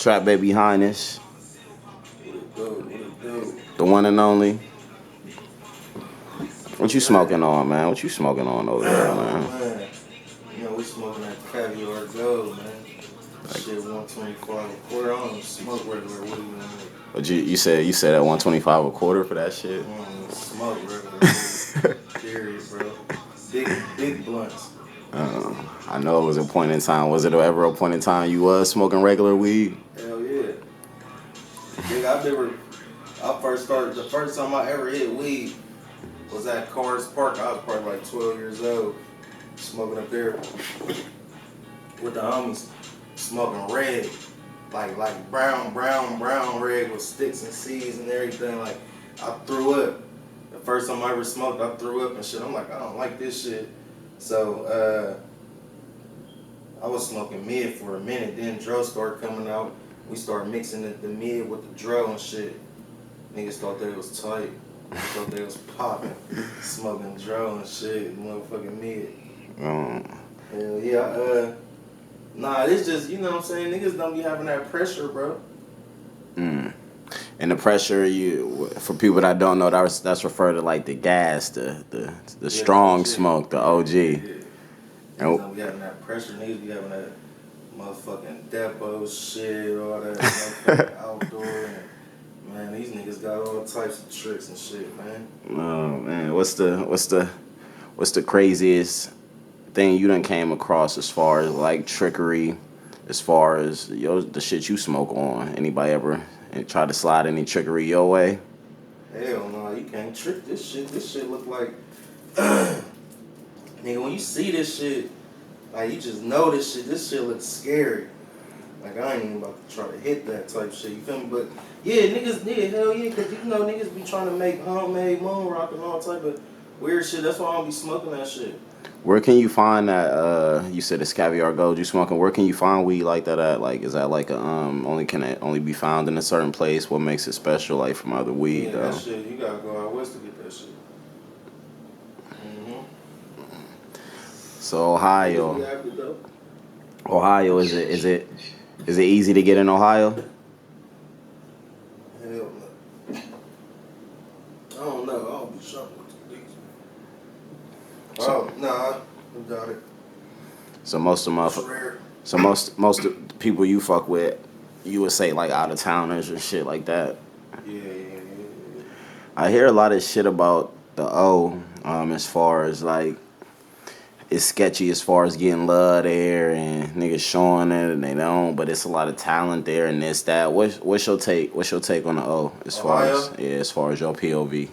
TRAPBABYHIENEST, What it do? What it do? the one and only. What you smoking on, man? What you smoking on over there, man? Man, you know we smoking that caviar gold, man. Shit, 125 a quarter. I don't even smoke regular weed, man. But you said at 125 a quarter for that shit. I don't even smoke regular weed. Period, bro. Big blunts. I know it was a point in time. Was it ever a point in time you was smoking regular weed? Hell yeah. Nigga, the first time I ever hit weed was at Cars Park. I was probably like 12 years old, smoking up there with the homies, smoking red, like brown red with sticks and seeds and everything. Like, I threw up. The first time I ever smoked, I threw up and shit. I'm like, I don't like this shit. So I was smoking mid for a minute. Then dro started coming out. We started mixing the mid with the dro and shit. Niggas thought they was tight. Thought they was popping, smoking dro and shit, motherfucking mid. Hell yeah. Nah, it's just, you know what I'm saying? Niggas don't be having that pressure, bro. And the pressure, for people that don't know, that's referred to like the gas, the strong smoke, the OG. Yeah. Niggas don't be having that pressure. Niggas be having that motherfucking depot shit, all that motherfucking outdoor. And, man, these niggas got all types of tricks and shit, man. Oh man, what's the craziest thing you done came across as far as like trickery, as far as the shit you smoke on? Anybody ever try to slide any trickery your way? Hell no, you can't trick this shit. This shit look like, nigga, when you see this shit, like, you just know this shit. This shit looks scary. Like, I ain't even about to try to hit that type shit, you feel me? But, yeah, niggas, hell yeah, because, you know, niggas be trying to make homemade moon rock and all type of weird shit. That's why I don't be smoking that shit. Where can you find that? You said it's caviar gold you smoking. Where can you find weed like that at? Like, is that like a can it only be found in a certain place? What makes it special, like, from other weed? Yeah, that shit, you gotta go out west to get that shit. So Ohio, is it easy to get in Ohio? Hell no. I don't know. I don't be shopping with these. Oh, nah, I got it. So most of most of the people you fuck with, you would say like out of towners and shit like that. Yeah. I hear a lot of shit about the O, as far as like it's sketchy as far as getting love there and niggas showing it and they don't, but it's a lot of talent there and this that. What's your take? What's your take on the O as far as your POV?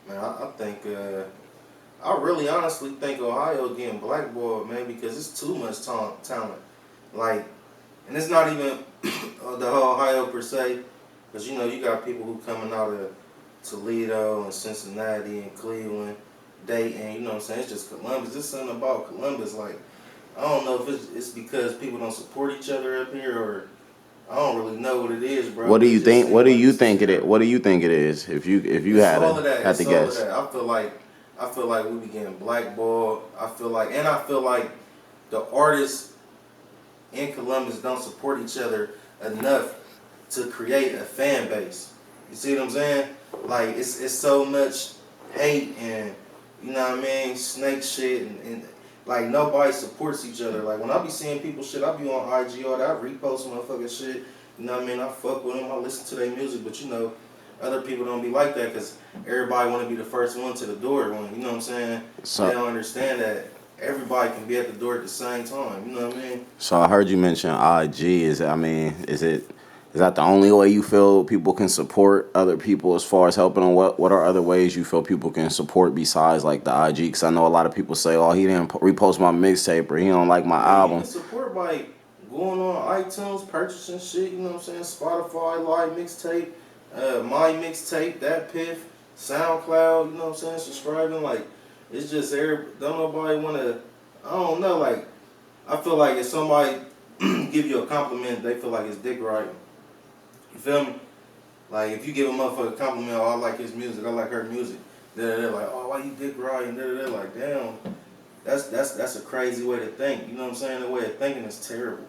Man, I think I really honestly think Ohio getting blackballed, man, because it's too much talent. Like, and it's not even the whole Ohio per se, because, you know, you got people who coming out of Toledo and Cincinnati and Cleveland, Dayton, you know what I'm saying? It's just Columbus. There's something about Columbus, like, I don't know if it's because people don't support each other up here, or I don't really know what it is, bro. What do you think? What do you think it is? What do you think it is? If you had to guess, I feel like we be getting blackballed. I feel like the artists in Columbus don't support each other enough to create a fan base. You see what I'm saying? Like, it's so much hate and, you know what I mean, snake shit and like, nobody supports each other. Like, when I be seeing people shit, I be on IG all that, I repost motherfucking shit. You know what I mean? I fuck with them, I listen to their music, but, you know, other people don't be like that because everybody want to be the first one to the door. When, you know what I'm saying? So, they don't understand that everybody can be at the door at the same time. You know what I mean? So I heard you mention IG. Is that the only way you feel people can support other people as far as helping them? What are other ways you feel people can support besides like the IG? Because I know a lot of people say, oh, he didn't repost my mixtape or he don't like my album. You can support by going on iTunes, purchasing shit, you know what I'm saying? Spotify, Live Mixtape, My Mixtape, That Piff, SoundCloud, you know what I'm saying? Subscribing, like, it's just don't nobody want to, I don't know, like, I feel like if somebody give you a compliment, they feel like it's dick riding. You feel me? Like, if you give a motherfucker a compliment, oh, I like his music, I like her music, they're like, oh, why you dick riding? They're like, damn, that's a crazy way to think. You know what I'm saying? The way of thinking is terrible.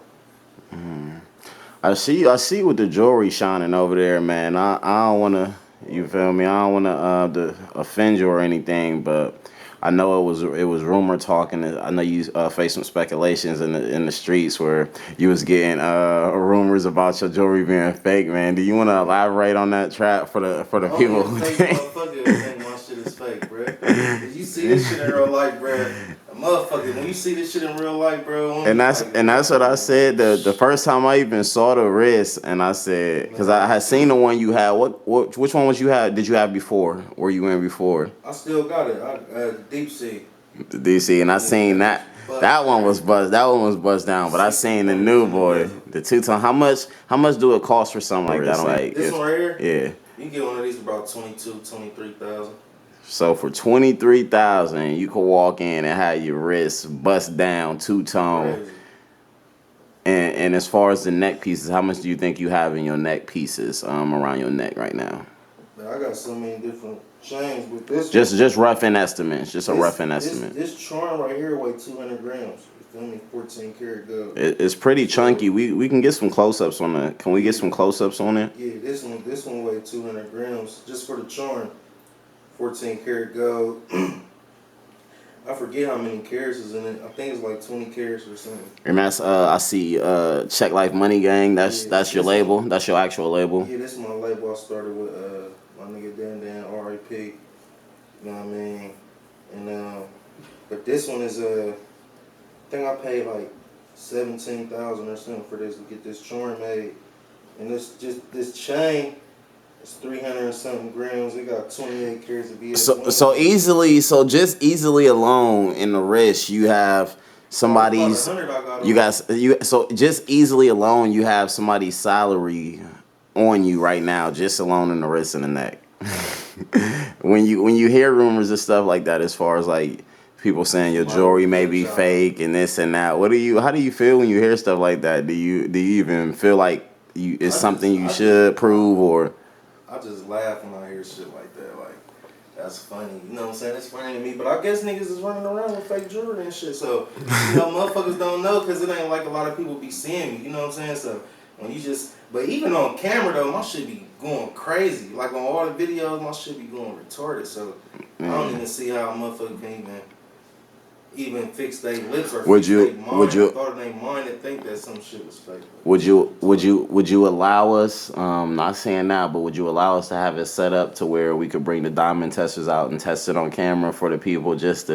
I see with the jewelry shining over there, man. I don't wanna, you feel me? I don't wanna offend you or anything, but I know it was rumor talking. I know you faced some speculations in the streets where you was getting rumors about your jewelry being fake, man. Do you want to elaborate on that trap for the Only people a who fake think? motherfucker that think my shit is fake, bruh. If you see this shit in real life, bruh, a motherfucker, when you see this shit in real life, bro, And only that's like a and that's what I said motherfucker. the first time I even saw the wrist, and I said because I Man, had seen the one you had. What which one was you had? Did you have before? Were you in before I still got it. Deep sea. the DC? And I Yeah, seen that bitch that bust one was crazy. buzz. That one was buzzed down. But I 60 seen the pointers new in the boy, bezel. the two tone. How much do it cost for something like that? Like This if one right here, yeah. you can get one of these for about 23,000. So for 23,000, you could walk in and have your wrist bust down, two tone. Crazy. And as far as the neck pieces, how much do you think you have in your neck pieces around your neck right now? Man, I got so many different chains with this one. Just rough in estimates. Just a rough in estimate. This charm right here weigh 200 grams. It's only 14 karat gold. It's pretty So, chunky. We can get some close ups on it. Can we get some close ups on it? yeah, this one weighed 200 grams just for the charm. 14 karat gold. I forget how many carats is in it. I think it's like 20 carats or something. And that's I see Check Life Money Gang. That's your label. That's your actual label. Yeah, this is my label. I started with my nigga Dan R.I.P. You know what I mean? And but this one is I think I paid like 17,000 or something for this to get this charm made. And this chain is 300 and something grams. It got 28 carats of BS. So just easily alone in the wrist, you have somebody's. So just easily alone, you have somebody's salary on you right now, just alone in the wrist and the neck. when you hear rumors and stuff like that, as far as like people saying your jewelry may be fake and this and that, how do you feel when you hear stuff like that? Do you even feel like it's something you should prove, or? I just laugh when I hear shit like that. Like, that's funny. You know what I'm saying? It's funny to me. But I guess niggas is running around with fake jewelry and shit. So, motherfuckers don't know because it ain't like a lot of people be seeing me. You know what I'm saying? So, when you just... But even on camera, though, my shit be going crazy. Like, on all the videos, my shit be going retarded. So, I don't even see how a motherfucker can even fix their lips or fix their mind. I thought in their mind and think that some shit was fake. Would you allow us? Not saying now, but would you allow us to have it set up to where we could bring the diamond testers out and test it on camera for the people, just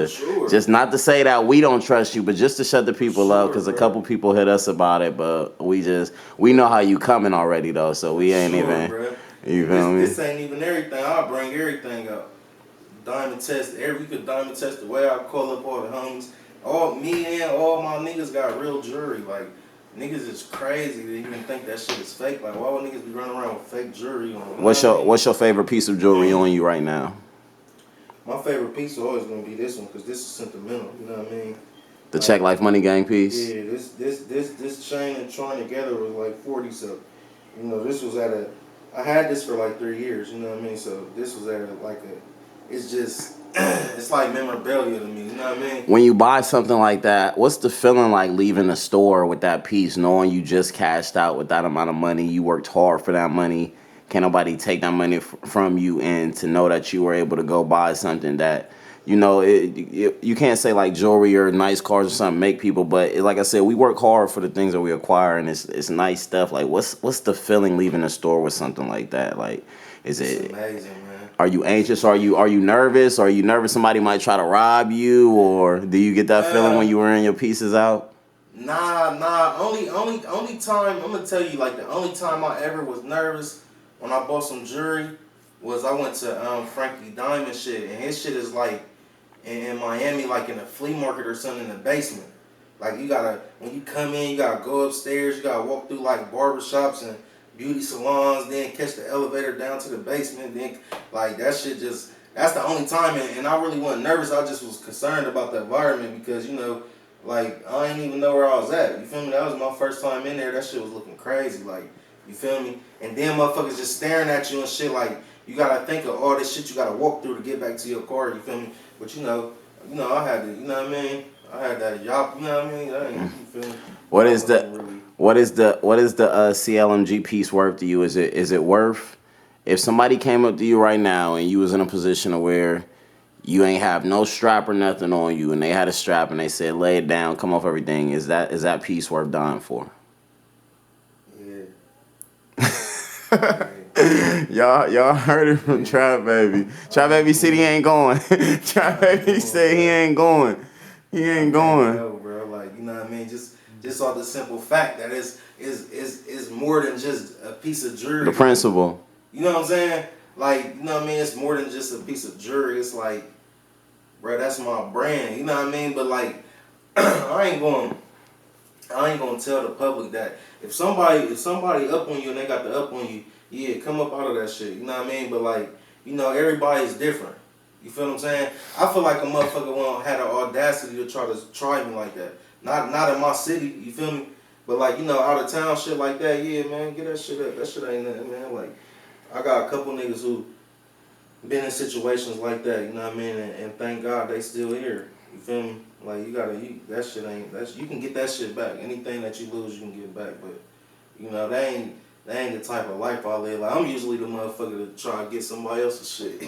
not to say that we don't trust you, but just to shut the people up, because a couple people hit us about it, but we know how you coming already though, so we ain't even. Bro. You feel me? This ain't even everything. I'll bring everything up. Diamond test. We could diamond test the way I call up all the homies. All me and all my niggas got real jewelry. Like, niggas is crazy to even think that shit is fake. Like, why would niggas be running around with fake jewelry on? What's your favorite piece of jewelry on you right now? My favorite piece is always gonna be this one because this is sentimental. You know what I mean? The Check Life Money Gang piece. Yeah, this chain and charm together was like 40. So, this was I had this for like 3 years. You know what I mean? So this was it's just, it's like memorabilia to me, you know what I mean? When you buy something like that, what's the feeling like leaving the store with that piece, knowing you just cashed out with that amount of money, you worked hard for that money, can't nobody take that money from you, and to know that you were able to go buy something that, you can't say like jewelry or nice cars or something make people, but like I said, we work hard for the things that we acquire, and it's nice stuff. Like, what's the feeling leaving the store with something like that? Like, it's amazing, man. Are you anxious? Are you nervous? Are you nervous somebody might try to rob you? Or do you get that feeling when you wearing your pieces out? Nah. Only time, I'm going to tell you, like, the only time I ever was nervous when I bought some jewelry was I went to Frankie Diamond shit. And his shit is, like, in Miami, like, in a flea market or something in the basement. Like, when you come in, you got to go upstairs. You got to walk through, like, barbershops and beauty salons, then catch the elevator down to the basement, then like that shit that's the only time, and I really wasn't nervous. I just was concerned about the environment because like I didn't even know where I was at. You feel me? That was my first time in there. That shit was looking crazy. Like, you feel me? And then motherfuckers just staring at you and shit. Like, you gotta think of all this shit you gotta walk through to get back to your car. You feel me? But I had to. You know what I mean? I had that job. You know what I mean? You feel me? What is the CLMG piece worth to you? Is it worth, if somebody came up to you right now and you was in a position of where you ain't have no strap or nothing on you, and they had a strap and they said lay it down, come off everything, is that piece worth dying for? Yeah. Y'all heard it from Trap Baby. Trap Baby said he ain't going. Trap Baby said he ain't going. He ain't going. No, bro. Like, you know what I mean? Just off the simple fact that it's more than just a piece of jewelry. The principle. You know what I'm saying? Like, you know what I mean? It's more than just a piece of jewelry. It's like, bro, that's my brand. You know what I mean? But like, I ain't gonna tell the public that if somebody up on you and they got the up on you, yeah, come up out of that shit. You know what I mean? But like, you know, everybody's different. You feel what I'm saying? I feel like a motherfucker won't have the audacity to try me like that. Not in my city, you feel me? But like, you know, out of town shit like that, yeah, man, get that shit up. That shit ain't nothing, man. Like, I got a couple niggas who been in situations like that, you know what I mean? And thank God they still here. You feel me? Like, that shit ain't, you can get that shit back. Anything that you lose, you can get back. But, you know, that ain't the type of life I live. Like, I'm usually the motherfucker to try and get somebody else's shit.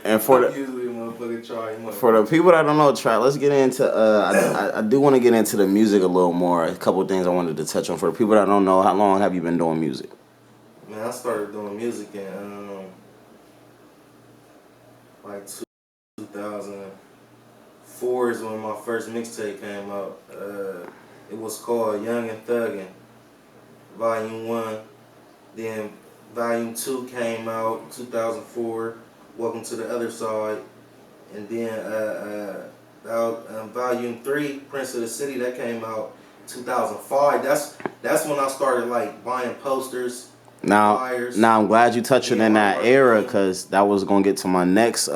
and for the usually the motherfucker try. For the people that don't know Trap, let's get into. I do want to get into the music a little more. A couple of things I wanted to touch on. For the people that don't know, how long have you been doing music? Man, I started doing music in like 2004 is when my first mixtape came out. It was called Young and Thuggin', Volume 1. Then Volume 2 came out 2004, Welcome to the Other Side. And then Volume 3, Prince of the City, that came out 2005. That's when I started like buying posters. Now I'm glad you touched it in that era, because that was gonna get to my next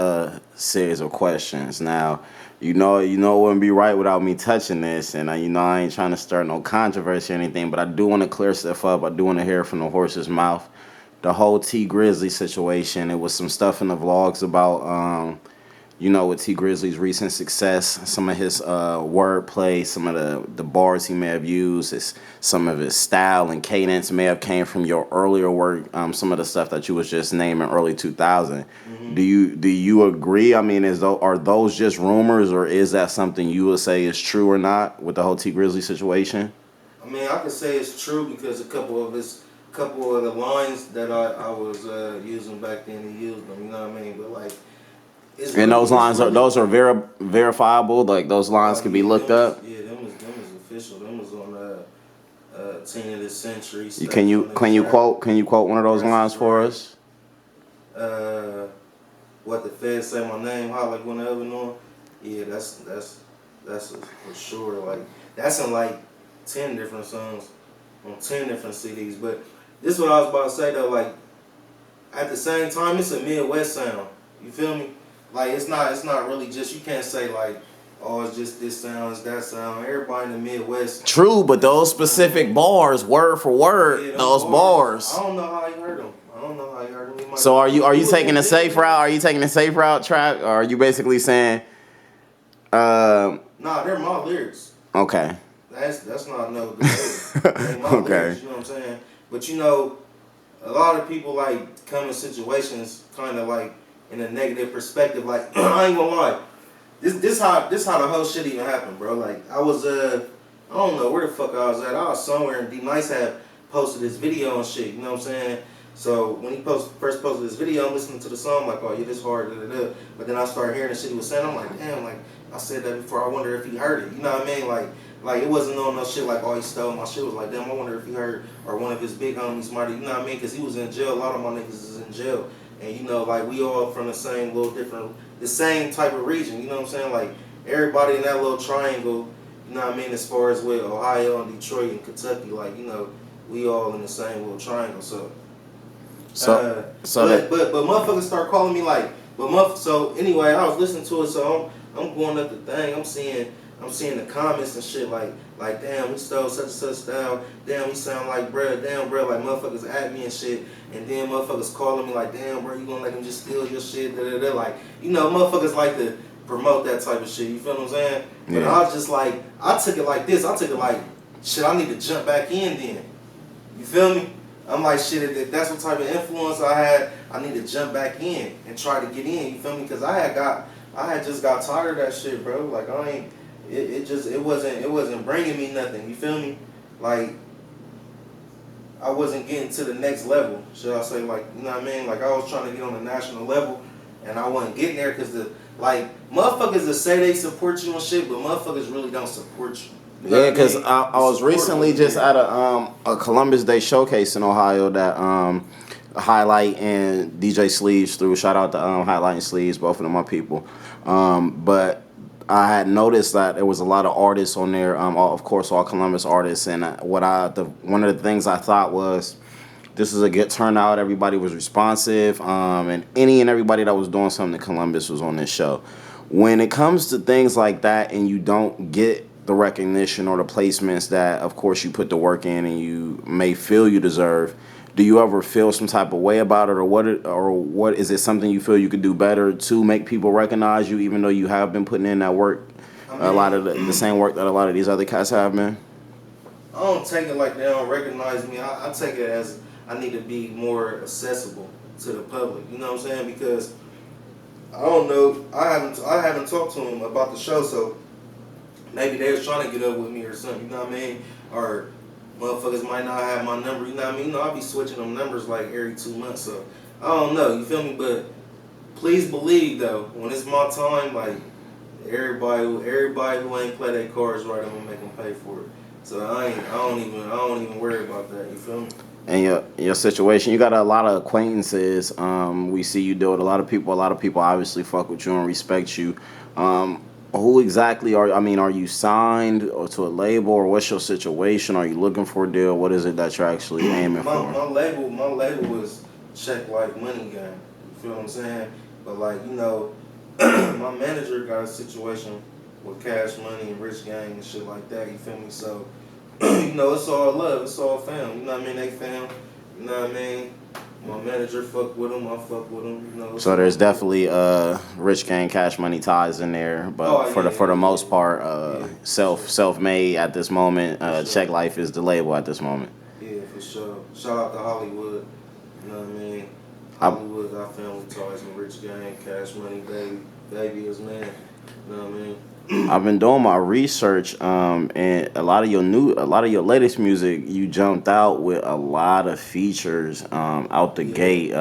series of questions. Now, you know it wouldn't be right without me touching this, and I ain't trying to start no controversy or anything, but I do want to clear stuff up. I do want to hear from the horse's mouth. The whole TeeGrizzley situation. It was some stuff in the vlogs about with TeeGrizzley's recent success, some of his wordplay, some of the bars he may have used, some of his style and cadence may have came from your earlier work, some of the stuff that you was just naming early 2000. Mm-hmm. Do you agree? I mean, are those just rumors, or is that something you would say is true or not with the whole TeeGrizzley situation? I mean, I could say it's true because a couple of the lines that I was using back then, he used them, you know what I mean? But like, and those lines are verifiable. Like, those lines can be looked up. Yeah, them was official. Them was on 10 of the Century. Can you quote one of those lines for us? What the feds say my name, how like when I ever know. Yeah, that's for sure. Like, that's in like 10 different songs on 10 different CDs. But this is what I was about to say though. Like, at the same time, it's a Midwest sound. You feel me? Like, it's not really just, you can't say like, oh, it's just this sound, it's that sound. Everybody in the Midwest. True, but those specific bars, word for word, yeah, those bars. I don't know how you heard them. So are you taking the safe route? Are you taking the safe route, Trap? Or are you basically saying? Nah, they're my lyrics. Okay. That's not no. They're my lyrics, you know what I'm saying? But you know, a lot of people like come in situations kind of like in a negative perspective. Like, I ain't gonna lie, this how the whole shit even happened, bro. Like, I was I don't know where the fuck I was at. I was somewhere, and D Nice had posted this video and shit. You know what I'm saying? So when he first posted this video, I'm listening to the song like, oh yeah, this hard, da da da. But then I started hearing the shit he was saying. I'm like, damn, like I said that before. I wonder if he heard it. You know what I mean? Like it wasn't on no shit like, oh, he stole my shit. It was like, damn, I wonder if he heard, or one of his big homies might. You know what I mean? Because he was in jail. A lot of my niggas is in jail. And you know, like, we all from the same the same type of region, you know what I'm saying? Like, everybody in that little triangle, you know what I mean, as far as with Ohio and Detroit and Kentucky, like, you know, we all in the same little triangle, but motherfuckers start calling me like, so anyway, I was listening to it, so I'm going up the thing, I'm seeing the comments and shit like damn, we stole such and such down, damn, we sound like bruh, damn bruh, like motherfuckers at me and shit, and then motherfuckers calling me like, damn bro, you gonna let them just steal your shit, da da da, like, you know, motherfuckers like to promote that type of shit, you feel what I'm saying? Yeah. But I was just like, I took it like this, I took it like, shit, I need to jump back in then. You feel me? I'm like, shit, if that's what type of influence I had, I need to jump back in and try to get in. You feel me? Because I had just got tired of that shit, bro. Like it wasn't bringing me nothing. You feel me? Like I wasn't getting to the next level. Should I say, like, you know what I mean? Like I was trying to get on the national level, and I wasn't getting there because motherfuckers that say they support you and shit, but motherfuckers really don't support you. You know Yeah, because what I was recently just at a Columbus Day showcase in Ohio that Highlight and DJ Sleeves threw. Shout out to Highlight and Sleeves, both of them my people. But I had noticed that there was a lot of artists on there. Of course, all Columbus artists. And one of the things I thought was this is a good turnout. Everybody was responsive, and any and everybody that was doing something in Columbus was on this show. When it comes to things like that, and you don't get the recognition or the placements that, of course, you put the work in and you may feel you deserve, do you ever feel some type of way about it, or what is it something you feel you could do better to make people recognize you, even though you have been putting in that work, a lot of the same work that a lot of these other cats have been? I don't take it like they don't recognize me. I take it as I need to be more accessible to the public. You know what I'm saying? Because I don't know. I haven't talked to them about the show, so maybe they was trying to get up with me or something. You know what I mean? Or motherfuckers might not have my number. You know what I mean? You know, I'll be switching them numbers like every 2 months. So I don't know. You feel me? But please believe though, when it's my time, like everybody who ain't play their cards right, I'm gonna make them pay for it. So I don't even worry about that. You feel me? And your situation, you got a lot of acquaintances. We see you deal with a lot of people. A lot of people obviously fuck with you and respect you. Who exactly are you signed or to a label, or what's your situation? Are you looking for a deal? What is it that you're actually aiming for? My label is Check Life Money Gang. You feel what I'm saying? But like, you know, my manager got a situation with Cash Money and Rich Gang and shit like that. You feel me? So you know, it's all love, it's all fam. You know what I mean? They fam. You know what I mean? My manager fuck with them, I fuck with them. You know. So there's definitely Rich Gang, Cash Money ties in there, but for the most part, self-made at this moment. Sure. Check Life is the label at this moment. Yeah, for sure. Shout out to Hollywood. You know what I mean? Hollywood got family ties and Rich Gang, Cash Money, baby is man. You know what I mean? I've been doing my research, and a lot of your latest music, you jumped out with a lot of features out the gate.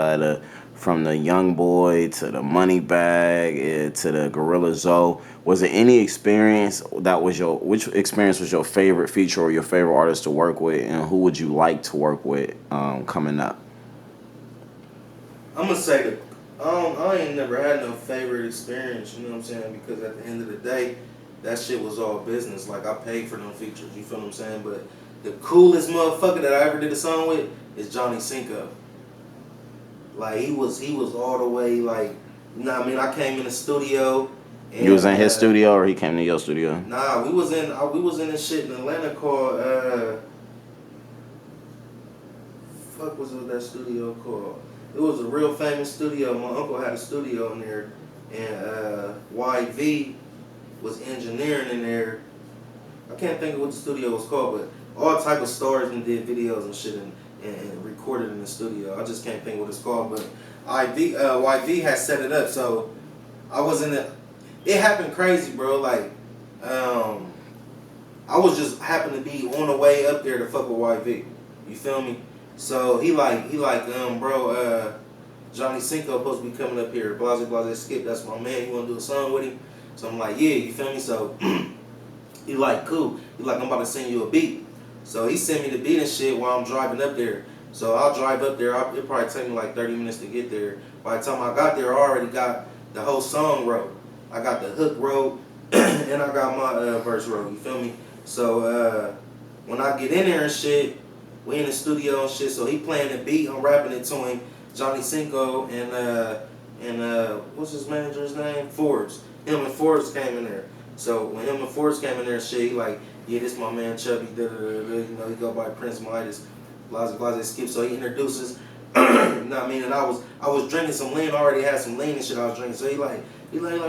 From the Young Boy to the Money Bag to the Gorilla Zoe. Was there any experience which experience was your favorite feature or your favorite artist to work with, and who would you like to work with coming up? I'm gonna say that I ain't never had no favorite experience, you know what I'm saying? Because at the end of the day, that shit was all business. Like I paid for them features, you feel what I'm saying? But the coolest motherfucker that I ever did a song with is Johnny Cinco. Like he was all the way like, you know what I mean? I came in the studio. And, you was in his studio or he came to your studio? Nah, we was in this shit in Atlanta called fuck was it that studio called? It was a real famous studio. My uncle had a studio in there, and YV was engineering in there. I can't think of what the studio was called, but all type of stars and did videos and shit and recorded in the studio. I just can't think what it's called, but YV had set it up, so I was in it. It happened crazy, bro. Like, I was just happened to be on the way up there to fuck with YV. You feel me? So he like, bro, Johnny Cinco supposed to be coming up here. Blase Skip, that's my man. You wanna do a song with him? So I'm like, yeah, you feel me? So he like, cool. He like, I'm about to send you a beat. So he sent me the beat and shit while I'm driving up there. So I'll drive up there. It'll probably take me like 30 minutes to get there. By the time I got there, I already got the whole song wrote. I got the hook wrote, and I got my verse wrote. You feel me? So when I get in there and shit, we in the studio and shit. So he playing the beat. I'm rapping it to him. Johnny Cinco and what's his manager's name? Forbes. Him and Forbes came in there. So when him and Forbes came in there and shit, he like, yeah, this my man Chubby. You know, he go by Prince Midas. Blase Skip. So he introduces. You know what I mean? And I was drinking some lean. I already had some lean and shit I was drinking. So he like,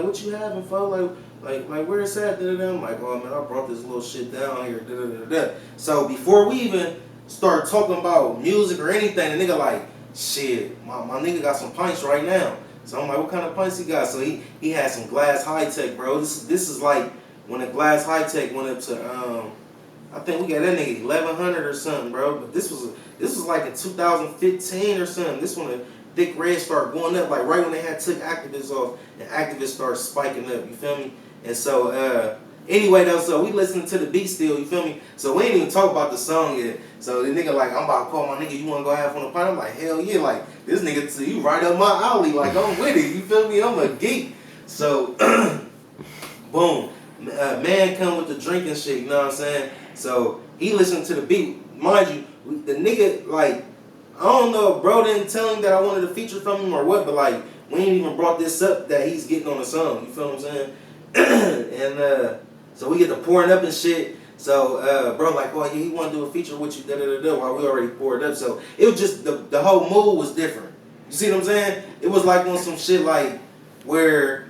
what you having, fo? Like, like where it's at? Da-da-da. I'm like, oh man, I brought this little shit down here. Da-da-da-da. So before we even start talking about music or anything, the nigga like, shit, my nigga got some pints right now. So I'm like, what kind of pints he got? So he had some Glass High Tech, bro. This is like when the Glass High Tech went up to I think we got that nigga 1100 or something, bro. But this was like in 2015 or something. This when the Thick Red started going up, like right when they had took activists off, and activists started spiking up. You feel me? And so anyway though, so we listening to the beat still. You feel me? So we ain't even talk about the song yet. So the nigga like, I'm about to call my nigga. You wanna go have fun on the pint? I'm like, hell yeah! Like this nigga, to you right up my alley. Like I'm with it. You feel me? I'm a geek. So boom, man come with the drinking shit. You know what I'm saying? So he listened to the beat. Mind you, the nigga, like, I don't know if bro didn't tell him that I wanted a feature from him or what, but like, we ain't even brought this up that he's getting on the song. You feel what I'm saying? And so we get to pouring up and shit. So bro like, oh yeah, he want to do a feature with you, da da da da, while we already poured up. So it was just, the whole mood was different. You see what I'm saying? It was like on some shit like, where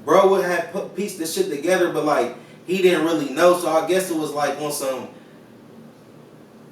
bro would have pieced this shit together, but like, he didn't really know, so I guess it was like on some,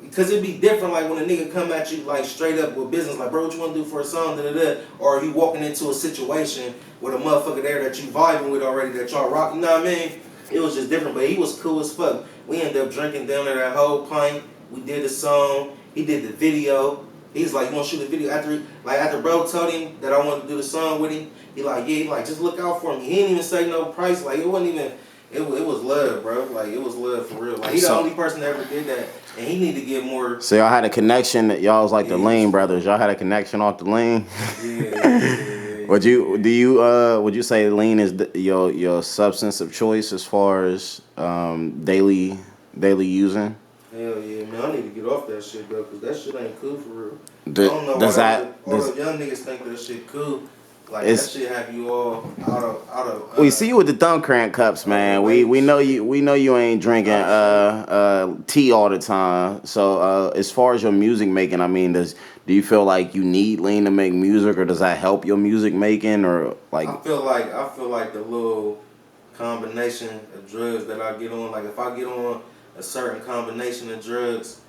because it'd be different like when a nigga come at you like straight up with business, like bro, what you want to do for a song, da da da, or you walking into a situation with a motherfucker there that you vibing with already, that y'all rock, you know what I mean? It was just different, but he was cool as fuck. We ended up drinking down there that whole pint. We did the song, he did the video. He's like, you want to shoot a video? After bro told him that I wanted to do the song with him, he like, yeah, he like, just look out for me. He didn't even say no price, like it wasn't even. It was love, bro. Like, it was love for real. Like, he the only person that ever did that, and he need to get more. So y'all had a connection. Y'all was like the Lean brothers. Y'all had a connection off the Lean. Yeah. Would you say Lean is your substance of choice as far as daily using? Hell yeah, man. I need to get off that shit, bro, because that shit ain't cool for real. I Does don't know why all the young niggas think that shit cool. Like, that shit have you all out of we see you with the thumb crank cups, man. We know you ain't drinking tea all the time. So as far as your music making, I mean, do you feel like you need Lean to make music, or does that help your music making, or like? I feel like the little combination of drugs that I get on. Like, if I get on a certain combination of drugs,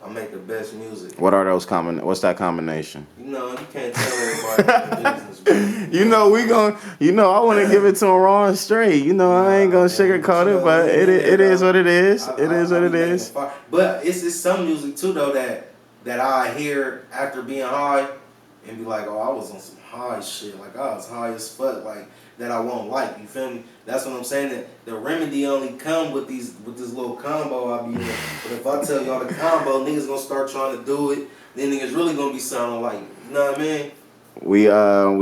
I make the best music. What are those what's that combination? You know, you can't tell everybody the business, bro. I want to give it to him raw and straight. I ain't gonna sugarcoat it, but it is what it is. It is what it is. But it's some music too though that I hear after being high and be like, oh, I was on some high shit. Like, I was high as fuck. Like, that I won't like. You feel me? That's what I'm saying. That the remedy only come with this little combo I be in. But if I tell y'all the combo, niggas gonna start trying to do it. Then niggas really gonna be sounding like, you know what I mean? We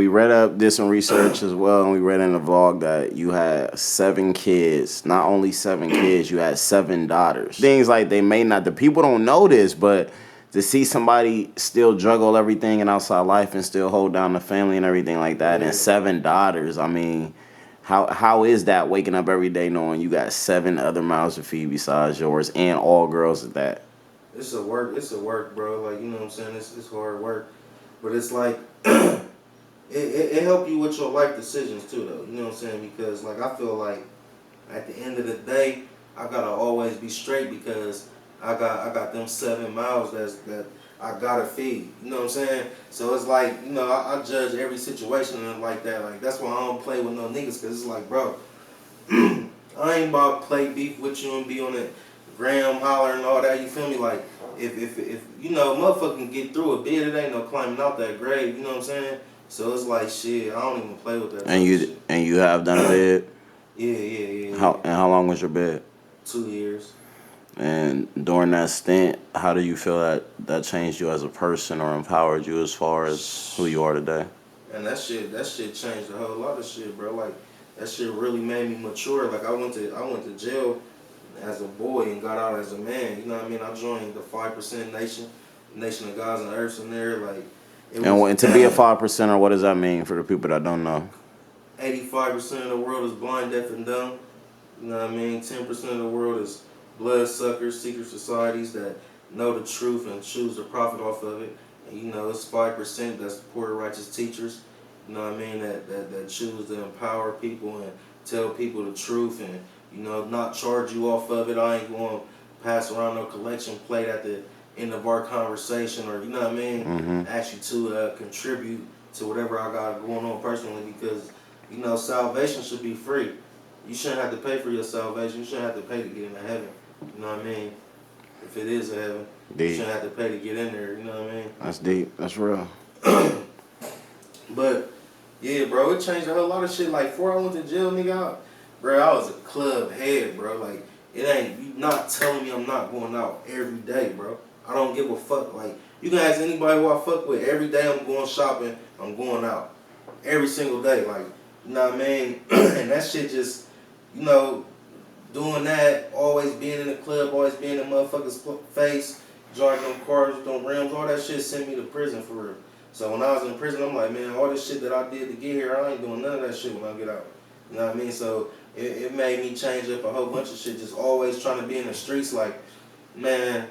read up, did some research as well, and we read in the vlog that you had 7 kids. Not only 7 kids, you had 7 daughters. Things like the people don't know this, but to see somebody still juggle everything in outside life and still hold down the family and everything like that, and 7 daughters, I mean, how is that, waking up every day knowing you got 7 other mouths to feed besides yours, and all girls at that? It's a work, bro. Like, you know what I'm saying? It's hard work. But it's like, it help you with your life decisions too, though. You know what I'm saying? Because, like, I feel like at the end of the day, I gotta always be straight because I got them 7 mouths that I gotta feed. You know what I'm saying? So it's like, I judge every situation like that. Like, that's why I don't play with no niggas, because it's like, bro, I ain't about to play beef with you and be on that gram holler and all that. You feel me? Like, if motherfucker can get through a bit, it ain't no climbing out that grave. You know what I'm saying? So it's like, shit, I don't even play with that. And you have done a bid? Yeah. How long was your bid? 2 years. And during that stint, how do you feel that changed you as a person or empowered you as far as who you are today? And that shit changed a whole lot of shit, bro. Like, that shit really made me mature. Like, I went to jail as a boy and got out as a man. You know what I mean? I joined the 5% Nation of Gods and Earths in there. Like, and to be a 5%er, what does that mean for the people that don't know? 85% of the world is blind, deaf, and dumb. You know what I mean? 10% of the world is bloodsuckers, secret societies that know the truth and choose to profit off of it. And it's 5% that's poor righteous teachers. You know what I mean? That choose to empower people and tell people the truth and, you know, not charge you off of it. I ain't going to pass around no collection plate at the end of our conversation, or, you know what I mean, ask you to contribute to whatever I got going on personally, because, you know, salvation should be free. You shouldn't have to pay for your salvation. You shouldn't have to pay to get into heaven. You know what I mean? If it is a heaven, you shouldn't have to pay to get in there. You know what I mean? That's deep. That's real. But, yeah, bro, it changed a whole lot of shit. Like, before I went to jail, nigga, bro, I was a club head, bro. Like, it ain't, you not telling me I'm not going out every day, bro. I don't give a fuck. Like, you can ask anybody who I fuck with. Every day I'm going shopping, I'm going out. Every single day. Like, you know what I mean? And that shit just, you know, doing that, always being in the club, always being in motherfuckers' face, driving them cars with them rims, all that shit sent me to prison for real. So when I was in prison, I'm like, man, all this shit that I did to get here, I ain't doing none of that shit when I get out. You know what I mean? So it made me change up a whole bunch of shit, just always trying to be in the streets. Like, man,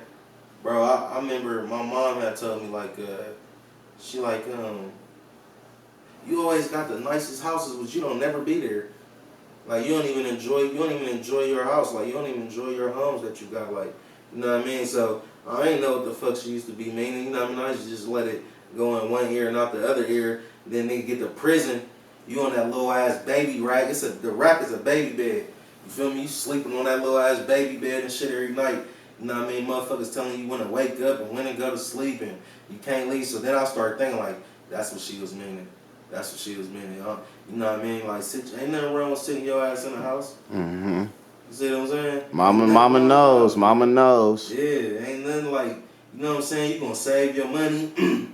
bro, I remember my mom had told me, like, she like, you always got the nicest houses, but you don't never be there. Like, you don't even enjoy your house. Like, you don't even enjoy your homes that you got. Like, you know what I mean? So I ain't know what the fuck she used to be meaning. You know what I mean? I used to just let it go in one ear and out the other ear. Then they get to prison. You on that little ass baby rack. The rack is a baby bed. You feel me? You sleeping on that little ass baby bed and shit every night. You know what I mean? Motherfuckers telling you when to wake up and when to go to sleep and you can't leave. So then I started thinking, like, that's what she was meaning. That's what she was meaning. You know what I mean? Like, ain't nothing wrong with sitting your ass in the house. You see what I'm saying? Mama knows. Mama knows. Yeah, ain't nothing like, you know what I'm saying? You gonna save your money.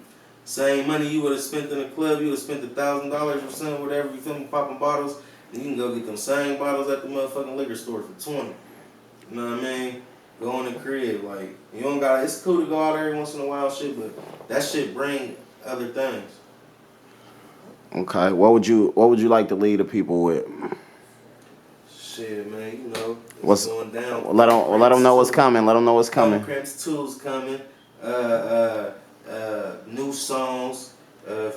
Same money you would have spent in the club, you would have spent $1,000 or something, whatever, you feel me, popping bottles. And you can go get them same bottles at the motherfucking liquor store for $20. You know what I mean? Go in the crib. Like, you don't got, it's cool to go out every once in a while, shit, but that shit bring other things. Okay, what would you like to lead the people with? Shit, man, you know, what's going down. Let them know what's coming. Let them know what's coming. Cramps 2's coming. New songs,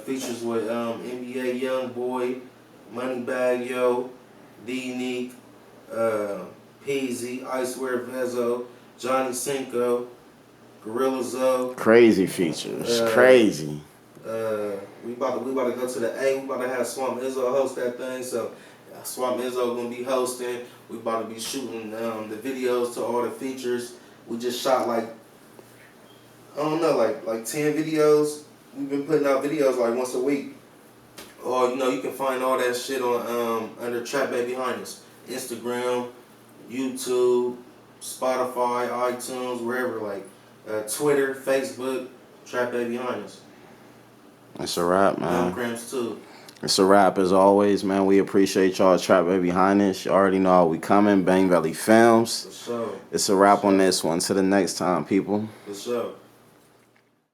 features with NBA YoungBoy, Moneybag Yo, D-Neek, Peasy, I Swear Vezo, Johnny Cinco, Gorilla Zoe. Crazy features. Crazy. We about to go to the A. We about to have Swamp Izzo host that thing. So Swamp Izzo gonna be hosting. We about to be shooting the videos to all the features. We just shot like, I don't know, like 10 videos. We've been putting out videos like once a week. Or, you know, you can find all that shit on under TRAPBABYHIENEST. Instagram, YouTube, Spotify, iTunes, wherever, like Twitter, Facebook, TRAPBABYHIENEST. It's a wrap, man. Cramps 2. It's a wrap as always, man. We appreciate y'all. TRAPBABYHIENEST. You already know how we coming. Bang Valley Films. For sure. It's a wrap on this one. Till the next time, people. For sure.